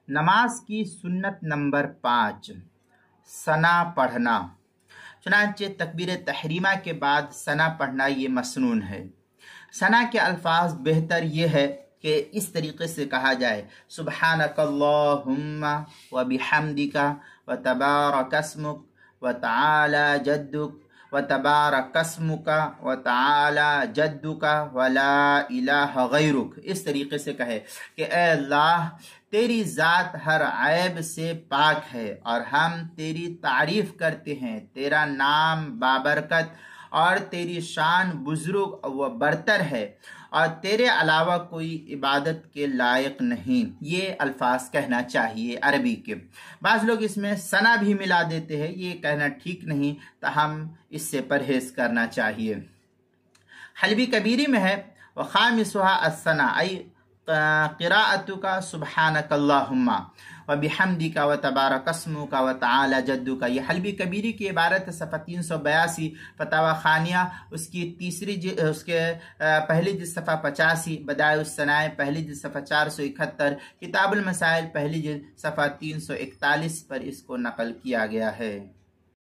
नमाज की सुन्नत नंबर 5, सना पढ़ना। चुनांचे तकबीर तहरीमा के बाद सना पढ़ना ये मसनून है। सना के अल्फाज बेहतर ये है कि इस तरीके से कहा जाए, सुब्हानकल्लाहुम्मा व बिहम्दिका व तबारकस्मुक व तआला जद्दुक व तबारकस्मुका व तआला जद्दुका व ला इलाहा गैरुक। इस तरीके से कहे कि ए अल्लाह, तेरी ज़ात हर ऐब से पाक है और हम तेरी तारीफ करते हैं। तेरा नाम बाबरकत और तेरी शान बुजुर्ग व बरतर है और तेरे अलावा कोई इबादत के लायक नहीं। ये अल्फाज कहना चाहिए अरबी के। बाज़ लोग इसमें सना भी मिला देते हैं, ये कहना ठीक नहीं, तो हम इससे परहेज करना चाहिए। हलबी कबीरी में है व खामिसुहा अस्सना आई क़िराअतुका सुब्हानकल्लाहुम्मा व बिहम्दिका व तबारकस्मुका व तआला जद्दुका। ये हलबी कबीरी की इबारत है। सफ़ा 382 फतावा खानिया उसकी उसके पहली जिल्द सफ़ा 85, बदाउस सनाए पहली जिल्द सफ़ा 471, किताबुल मसाइल पहली जिल्द सफ़ा 341 पर इसको नकल किया गया है।